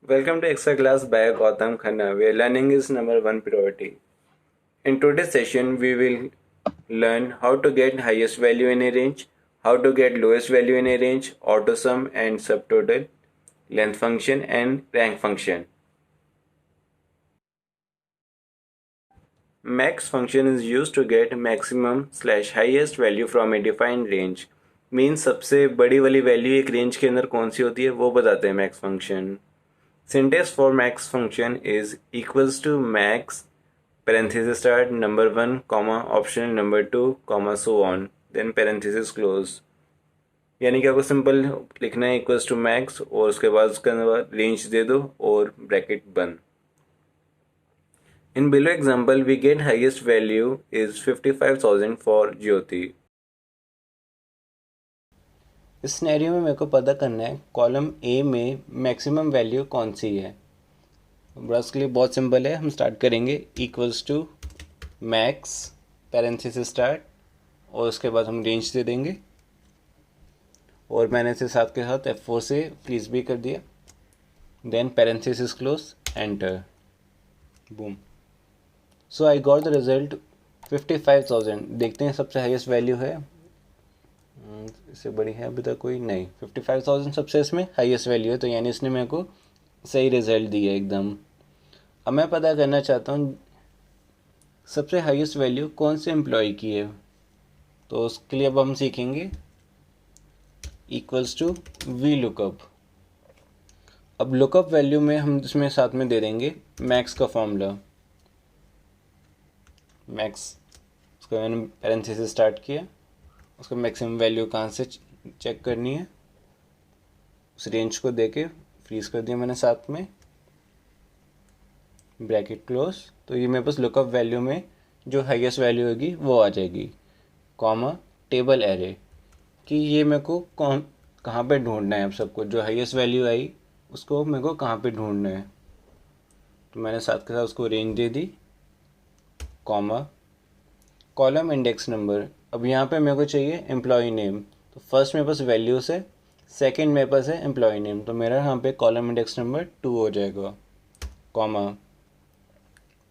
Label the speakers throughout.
Speaker 1: Welcome to Extra Class by Gautam Khanna, where learning is number one priority. In today's session, we will learn how to get highest value in a range, how to get lowest value in a range, autosum and subtotal, length function and rank function. Max function is used to get maximum slash highest value from a defined range. Means सबसे बड़ी वाली value एक range के अंदर कौन सी होती है वो बताते हैं max function. Syntax for max function is equals to max parenthesis start number 1 comma optional number 2 comma so on then parenthesis close. यानी कि आपको सिंपल लिखना है इक्वल्स टू मैक्स और उसके बाद उसके अंदर रेंज दे दो और ब्रैकेट बंद. In below example we get highest value is 55,000 for Jyoti.
Speaker 2: इस सिनेरियो में मेरे को पता करना है कॉलम ए में मैक्सिमम वैल्यू कौन सी है. ब्रश के लिए बहुत सिंपल है, हम स्टार्ट करेंगे equals to max parenthesis start और उसके बाद हम रेंज दे देंगे और मैंने इसे साथ के साथ F4 से फ्रीज भी कर दिया. Then parenthesis close enter boom. So I got the result 55,000. देखते हैं सबसे हाईएस्ट वैल्यू है, इससे बड़ी है अभी तक कोई नहीं. 55,000 सबसे इसमें हाईएस्ट वैल्यू है, तो यानी इसने मेरे को सही रिजल्ट दिया एकदम. अब मैं पता करना चाहता हूँ सबसे हाईएस्ट वैल्यू कौन से एम्प्लॉय की है. तो उसके लिए अब हम सीखेंगे इक्वल्स टू वी लुकअप. अब लुकअप वैल्यू में हम इसमें साथ में दे देंगे मैक्स का फॉर्मूला. मैक्स उसका मैंने पैरेंथेसिस स्टार्ट किया, उसका मैक्सिमम वैल्यू कहाँ से चेक करनी है उस रेंज को देके फ्रीज कर दिया मैंने साथ में, ब्रैकेट क्लोज. तो ये मेरे पास लुकअप वैल्यू में जो हाईएस्ट वैल्यू होगी वो आ जाएगी, कॉमा टेबल एरे कि ये मेरे को कहाँ पे ढूंढना है. अब सबको जो हाईएस्ट वैल्यू आई उसको मेरे को कहाँ पे ढूंढना है. तो मैंने साथ के साथ उसको रेंज दे दी, कॉमा कॉलम इंडेक्स नंबर. अब यहाँ पे मेरे को चाहिए एम्प्लॉय नेम. तो फर्स्ट मेरे पास वैल्यूज है, सेकंड मेरे पास है एम्प्लॉय नेम, तो मेरा यहाँ पे कॉलम इंडेक्स नंबर 2 हो जाएगा, कॉमा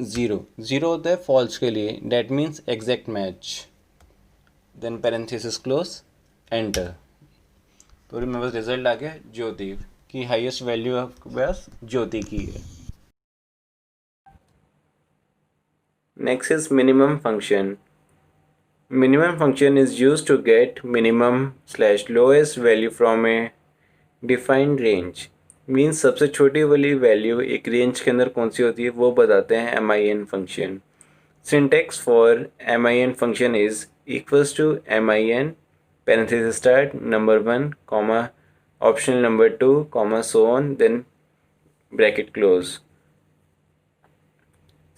Speaker 2: 0 होता है फॉल्स के लिए, that means exact match. Then parenthesis close enter. तो मेरे पास रिजल्ट आ गया ज्योति की हाईएस्ट वैल्यू आपके पास ज्योति की है.
Speaker 1: Next is minimum function. Minimum function is used to get minimum slash lowest value from a defined range. Means सबसे छोटी वाली वैल्यू एक रेंज के अंदर कौन सी होती है वो बताते हैं MIN function. Syntax for MIN function is equals to MIN parenthesis start number 1 comma optional number 2 comma so on then bracket close.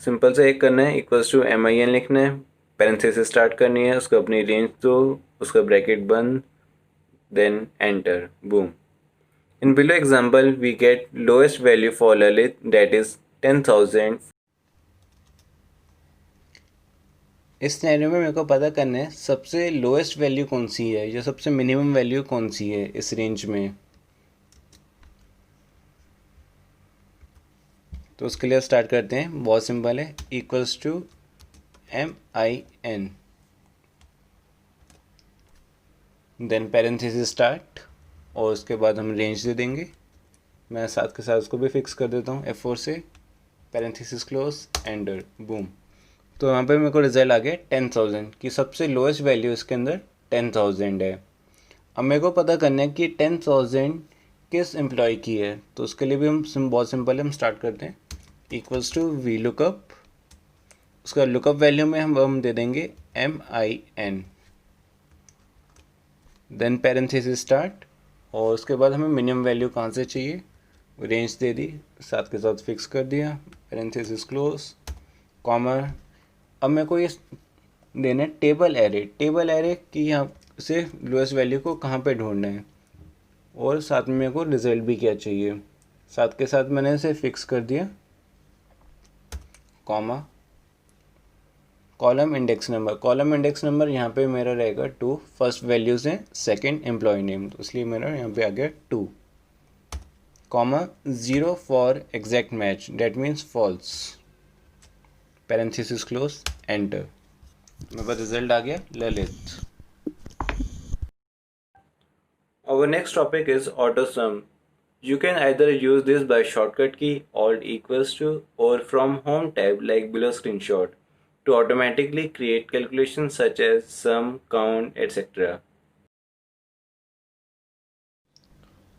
Speaker 1: Simple से एक करना है इक्वल्स टू MIN लिखना है, पैरेंथेसिस स्टार्ट करनी है, उसको अपनी रेंज दो, उसका ब्रैकेट बंद, then enter boom. In below example, we get lowest value for Lalit, that is 10,000.
Speaker 2: इस सिनेरियो में मेरे को पता करना है सबसे लोएस्ट वैल्यू कौन सी है या सबसे मिनिमम वैल्यू कौन सी है इस रेंज में. तो उसके लिए स्टार्ट करते हैं, बहुत सिंपल है, equals to MIN then parenthesis start और उसके बाद हम रेंज दे देंगे. मैं साथ के साथ उसको भी फिक्स कर देता हूँ F4 से, पैरेंथेसिस क्लोज एंटर बूम. तो यहाँ पे मेरे को रिजल्ट आ गया 10,000 की सबसे लोएस्ट वैल्यू इसके अंदर 10,000 है. अब मेरे को पता करना है कि 10,000 किस एम्प्लॉय की है. तो उसके लिए भी हम बहुत सिंपल है, हम स्टार्ट करते हैं इक्वल्स टू वी लुकअप. उसका लुकअप वैल्यू में हम दे देंगे MIN देन पैरेंथेसिस स्टार्ट और उसके बाद हमें मिनिमम वैल्यू कहाँ से चाहिए रेंज दे दी, साथ के साथ फिक्स कर दिया, पैरेंथेसिस क्लोज, कॉमा. अब मेरे को ये देना है टेबल एरे कि यहाँ से लोएस्ट वैल्यू को कहाँ पे ढूंढना है और साथ में मेरे को रिजल्ट भी क्या चाहिए. साथ के साथ मैंने इसे फिक्स कर दिया, कॉमा कॉलम इंडेक्स नंबर यहाँ पे मेरा रहेगा 2. फर्स्ट वैल्यूज़ हैं, सेकंड एम्प्लॉय नेम, तो इसलिए मेरा यहाँ पे आ गया 2. comma 0 for exact match, that means false, parenthesis close, enter. मेरे पास रिजल्ट आ गया Lalit.
Speaker 1: Our next topic is AutoSum. You can either use this by shortcut key Alt equals to or from Home tab like below screenshot to automatically create calculations such as sum, count, etc.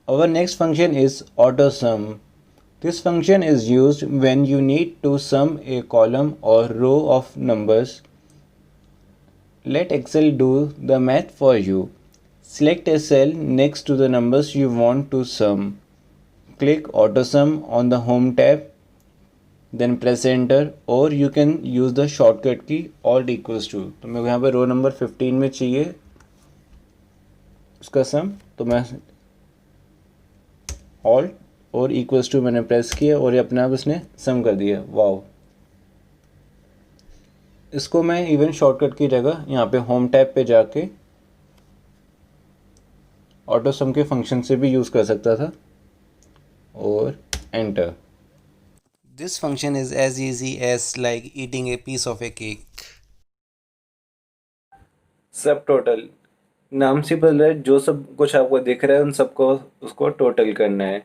Speaker 2: Our next function is AutoSum. This function is used when you need to sum a column or row of numbers. Let Excel do the math for you. Select a cell next to the numbers you want to sum. Click AutoSum on the Home tab, then press enter, or you can use the shortcut key Alt equals to. तो मेरे को यहाँ पे रो number 15 में चाहिए उसका सम, तो मैं Alt और इक्वल्स टू मैंने प्रेस किया और ये अपने आप उसने सम कर दिया. वाओ. इसको मैं इवन शॉर्टकट की जगह यहाँ पे होम टैब पे जाके ऑटो सम के फंक्शन से भी यूज़ कर सकता था और enter. This function is as easy as like eating a piece of a cake.
Speaker 1: सब टोटल नाम से पता है, जो सब कुछ आपको दिख रहा है उन सबको उसको टोटल करना है.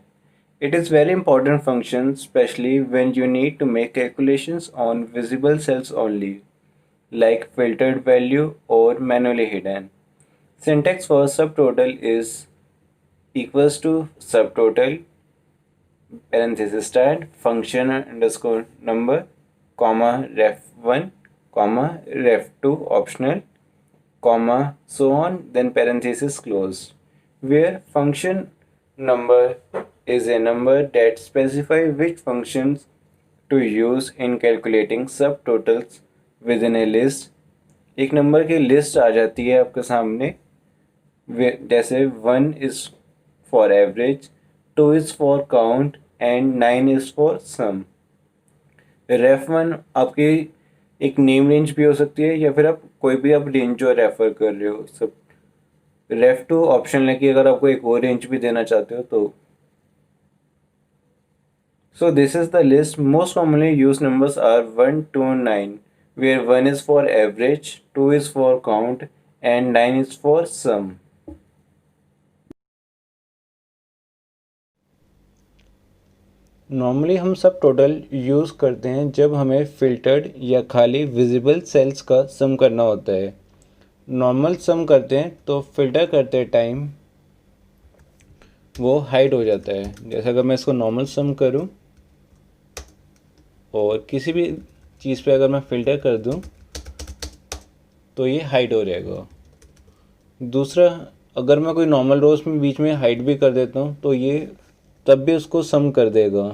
Speaker 1: It is very important function, especially when you need to make calculations on visible cells only, like filtered value or manually hidden. Syntax for subtotal is equals to subtotal parenthesis start function underscore number comma ref1 comma ref2 optional comma so on, then parenthesis close, where function number is a number that specifies which functions to use in calculating subtotals within a list. एक number की list आ जाती है आपके सामने, जैसे 1 is for average, 2 is for count and 9 is for sum. ref1 आपकी एक name range भी हो सकती है या फिर आप कोई भी आप रेंज जो रेफर कर रहे हो. सब ref2 ऑप्शन है कि अगर आपको एक और रेंज भी देना चाहते हो तो. So this is the list. Most commonly used numbers are 1 to 9, where 1 is for average, 2 is for count and 9 is for sum.
Speaker 2: Normally हम सब टोटल यूज़ करते हैं जब हमें फिल्टर्ड या खाली विजिबल सेल्स का सम करना होता है. नॉर्मल सम करते हैं तो फिल्टर करते टाइम वो हाइड हो जाता है. जैसे अगर मैं इसको नॉर्मल सम करूं और किसी भी चीज़ पे अगर मैं फ़िल्टर कर दूं तो ये हाइड हो जाएगा. दूसरा, अगर मैं कोई नॉर्मल रोज में बीच में हाइड भी कर देता हूं तो ये तब भी उसको सम कर देगा.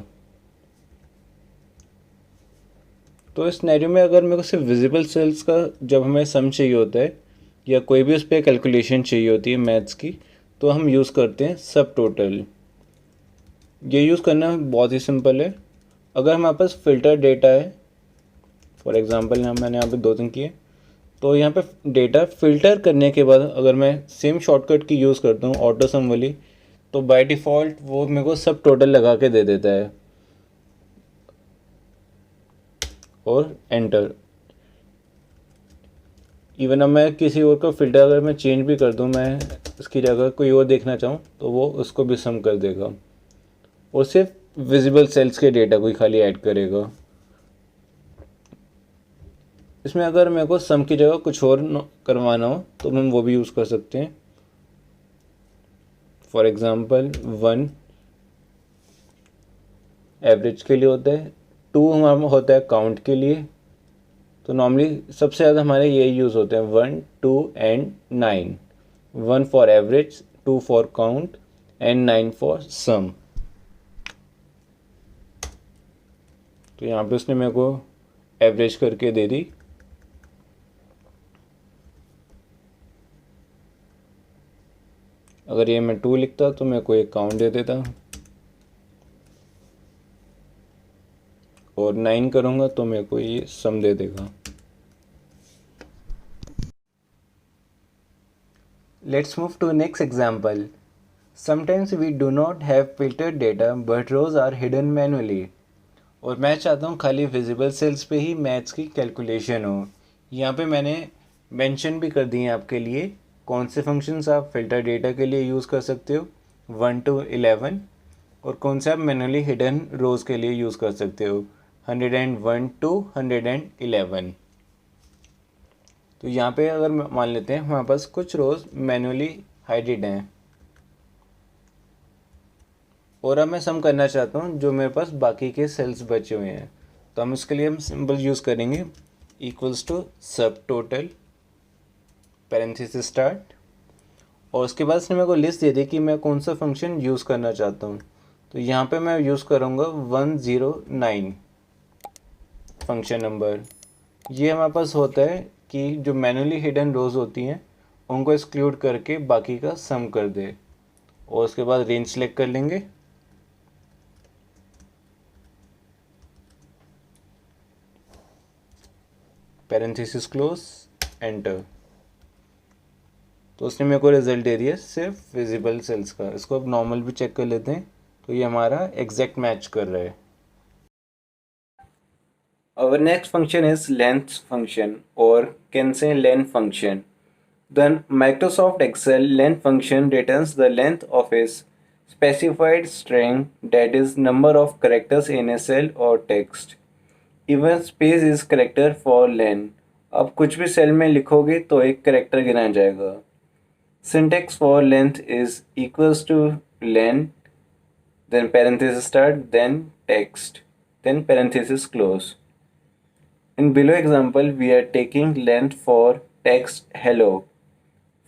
Speaker 2: तो इस सिनेरियो में अगर मेरे को सिर्फ विजिबल सेल्स का जब हमें सम चाहिए होता है या कोई भी उस पर कैलकुलेशन चाहिए होती है मैथ्स की, तो हम यूज़ करते हैं सब टोटल. ये यूज़ करना बहुत ही सिंपल है. अगर हमारे पास फ़िल्टर डेटा है, फॉर एग्ज़ाम्पल मैंने यहाँ पे 2-3 किए, तो यहाँ पे डेटा फ़िल्टर करने के बाद अगर मैं सेम शॉर्टकट की यूज़ करता हूँ ऑटो सम वाली, तो बाय डिफ़ॉल्ट वो मेरे को सब टोटल लगा के दे देता है और एंटर. इवन अब मैं किसी और को फ़िल्टर अगर मैं चेंज भी कर दूँ, मैं इसकी जगह कोई और देखना चाहूँ तो वो उसको भी सम कर देगा और सिर्फ विजिबल सेल्स के डेटा को ही खाली ऐड करेगा. इसमें अगर मेरे को सम की जगह कुछ और करवाना हो तो हम वो भी यूज़ कर सकते हैं. फॉर एग्ज़ाम्पल 1 एवरेज के लिए होता है, 2 हमारा होता है काउंट के लिए. तो नॉर्मली सबसे ज़्यादा हमारे यही यूज़ होते हैं 1, 2 and 9. 1 for average, 2 for count and 9 for sum. तो यहाँ पे उसने मेरे को एवरेज करके दे दी. अगर ये मैं 2 लिखता तो मेरे को एक काउंट दे देता और 9 करूँगा तो मेरे को ये सम दे देगा. Let's move to next example. Sometimes we do not have filtered data but rows are hidden manually. और मैं चाहता हूँ खाली विजिबल सेल्स पे ही मैथ्स की कैलकुलेशन हो। यहाँ पे मैंने मेंशन भी कर दिए हैं आपके लिए कौन से फंक्शंस आप फिल्टर डेटा के लिए यूज़ कर सकते हो 1 to 11, और कौन से आप मैनुअली हिडन रोज़ के लिए यूज़ कर सकते हो 101 to 111। तो यहाँ पे अगर मान लेते हैं हमारे पास कुछ रोज़ मैनुअली हाइडेड हैं और अब मैं सम करना चाहता हूँ जो मेरे पास बाकी के सेल्स बचे हुए हैं। तो हम इसके लिए हम सिंपल यूज़ करेंगे इक्वल्स टू सब टोटल पैरेंथेसिस स्टार्ट, और उसके बाद इसने मेरे को लिस्ट दे दी कि मैं कौन सा फंक्शन यूज़ करना चाहता हूँ। तो यहाँ पे मैं यूज़ करूँगा 109 फंक्शन नंबर। ये हमारे पास होता है कि जो मैनुअली हिडन रोज़ होती हैं उनको एक्सक्लूड करके बाकी का सम कर दे, और उसके बाद रेंज सेलेक्ट कर लेंगे। Parenthesis close, enter. तो उसने मेरे को रिजल्ट दे दिया सिर्फ विजिबल सेल्स का। इसको अब नॉर्मल भी चेक कर लेते हैं, तो ये हमारा एग्जैक्ट मैच कर रहा है।
Speaker 1: Our next function is length function, or can say len function. The Microsoft Excel len function returns the length of a specified string, that is number of characters in a cell or text. Even space is character for len. अब कुछ भी cell में लिखोगे तो एक character गिना जाएगा। Syntax for length is equals to len, then parenthesis start, then text, then parenthesis close. In below example, we are taking length for text hello.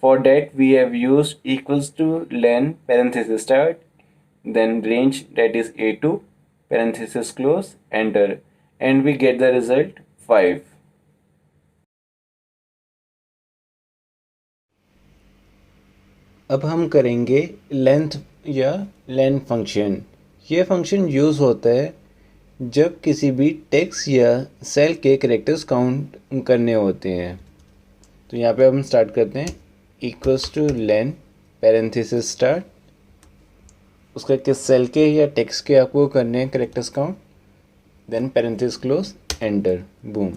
Speaker 1: For that, we have used equals to len parenthesis start, then range, that is A2 parenthesis close, enter, and we get the result 5.
Speaker 2: अब हम करेंगे length या len function. ये function use होता है जब किसी भी टेक्स्ट या सेल के कैरेक्टर्स काउंट करने होते हैं। तो यहाँ पे हम स्टार्ट करते हैं equals two lane parenthesis start, उसका किस सेल के या टेक्स्ट के आपको करने हैं characters count, then parenthesis close, enter, boom.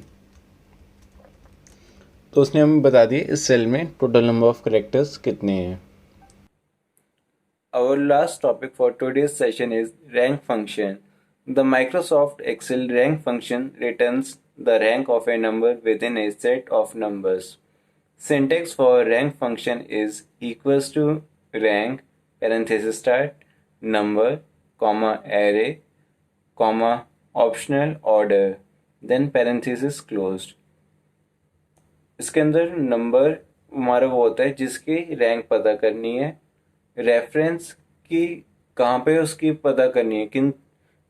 Speaker 2: तो उसने हमें बता दिया इस सेल में टोटल नंबर ऑफ कैरेक्टर्स कितने हैं।
Speaker 1: Our last topic for today's session is rank function. The Microsoft Excel rank function returns the rank of a number within a set of numbers. Syntax for rank function is equals to rank parenthesis start number comma array comma optional order then parenthesis closed. इसके अंदर number हमारा वो होता है जिसकी rank पता करनी है, रेफरेंस की कहाँ पे उसकी पता करनी है, किन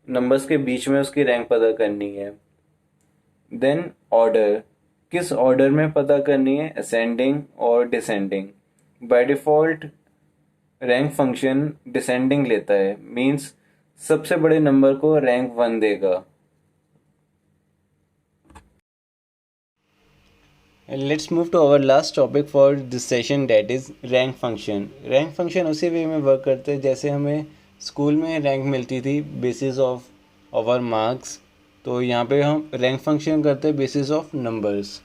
Speaker 1: नंबर्स के बीच में उसकी रैंक पता करनी है, देन ऑर्डर, किस ऑर्डर में पता करनी है, असेंडिंग और descending. By default rank function descending लेता है, मींस सबसे बड़े नंबर को रैंक 1 देगा।
Speaker 2: Let's move to our last topic for this session, that is rank function. Rank function उसी वे में वर्क करते हैं जैसे हमें स्कूल में रैंक मिलती थी बेसिस ऑफ आवर मार्क्स। तो यहाँ पे हम रैंक फंक्शन करते हैं बेसिस ऑफ नंबर्स।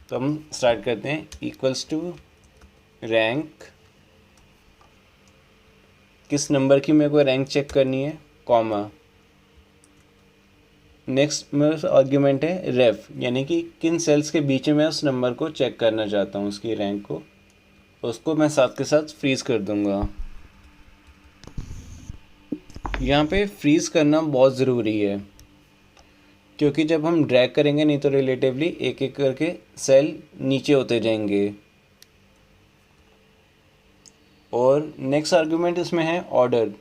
Speaker 2: तो हम स्टार्ट करते हैं इक्वल्स टू रैंक, किस नंबर की मेरे को रैंक चेक करनी है, कॉमा, नेक्स्ट मेरा आर्ग्यूमेंट है रेफ, यानी कि किन सेल्स के बीच में मैं उस नंबर को चेक करना चाहता हूँ उसकी रैंक को, उसको मैं साथ के साथ फ्रीज़ कर दूँगा। यहाँ पे फ्रीज़ करना बहुत ज़रूरी है क्योंकि जब हम ड्रैग करेंगे नहीं तो रिलेटिवली एक एक करके सेल नीचे होते जाएंगे। और नेक्स्ट आर्ग्यूमेंट इसमें है ऑर्डर,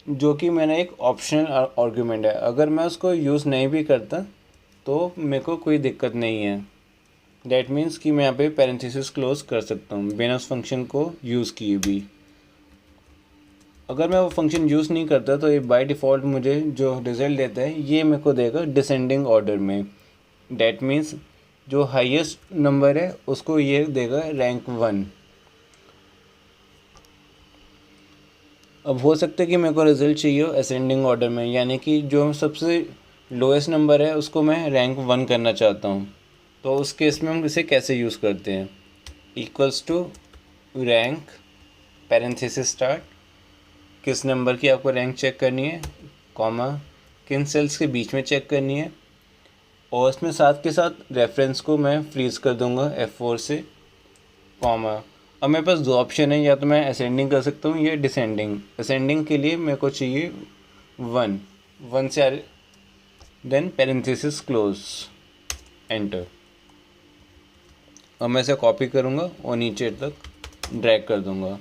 Speaker 2: जो कि मैंने एक ऑप्शनल आर्ग्यूमेंट है। अगर मैं उसको यूज़ नहीं भी करता तो मेरे को कोई दिक्कत नहीं है। डैट मीन्स कि मैं यहाँ पे पैरेंथेसिस क्लोज कर सकता हूँ बिना उस फंक्शन को यूज़ किए भी। अगर मैं वो फंक्शन यूज़ नहीं करता तो ये बाय डिफ़ॉल्ट मुझे जो रिज़ल्ट देता है ये मेरे को देगा डिसेंडिंग ऑर्डर में। डैट मीन्स जो हाईएस्ट नंबर है उसको ये देगा रैंक 1। अब हो सकता है कि मेरे को रिजल्ट चाहिए हो असेंडिंग ऑर्डर में, यानी कि जो सबसे लोएस्ट नंबर है उसको मैं रैंक 1 करना चाहता हूँ। तो उस केस में हम इसे कैसे यूज़ करते हैं, equals to rank parenthesis start, किस नंबर की आपको रैंक चेक करनी है, कॉमा किन सेल्स के बीच में चेक करनी है, और उसमें साथ के साथ रेफरेंस को मैं फ्रीज कर दूंगा F4 से, कॉमा। अब मेरे पास दो ऑप्शन है, या तो मैं असेंडिंग कर सकता हूँ या डिसेंडिंग। असेंडिंग के लिए मेरे को चाहिए 1 से देन पैरेंथेसिस क्लोज, एंटर। अब मैं इसे कॉपी करूँगा और नीचे तक ड्रैग कर दूँगा।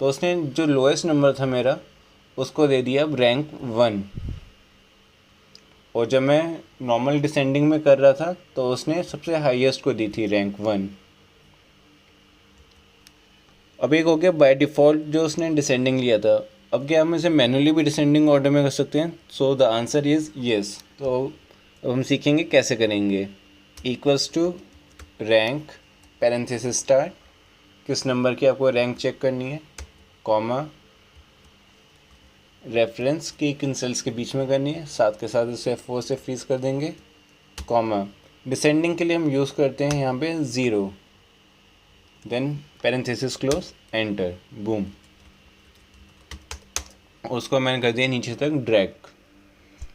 Speaker 2: तो उसने जो लोएस्ट नंबर था मेरा उसको दे दिया अब रैंक 1, और जब मैं नॉर्मल डिसेंडिंग में कर रहा था तो उसने सबसे हाईएस्ट को दी थी रैंक 1। अब एक हो गया बाय डिफ़ॉल्ट जो उसने डिसेंडिंग लिया था। अब क्या हम इसे मैनुअली भी डिसेंडिंग ऑर्डर में कर सकते हैं? So the answer is yes. तो अब हम सीखेंगे कैसे करेंगे। Equals to rank parenthesis start, किस नंबर की आपको रैंक चेक करनी है, कॉमा रेफरेंस की किन सेल्स के बीच में करनी है, साथ के साथ इसे F4 से फ्रीज कर देंगे, कॉमा डिसेंडिंग के लिए हम यूज़ करते हैं यहाँ पे 0, then parenthesis close, enter, boom. उसको मैंने कर दिया नीचे तक ड्रैग।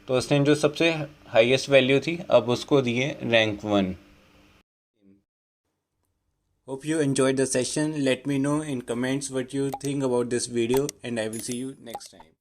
Speaker 2: तो उसने जो सबसे हाईएस्ट वैल्यू थी अब उसको दिए rank 1। Hope you enjoyed the session. Let me know in comments what you think about this video and I will see you next time.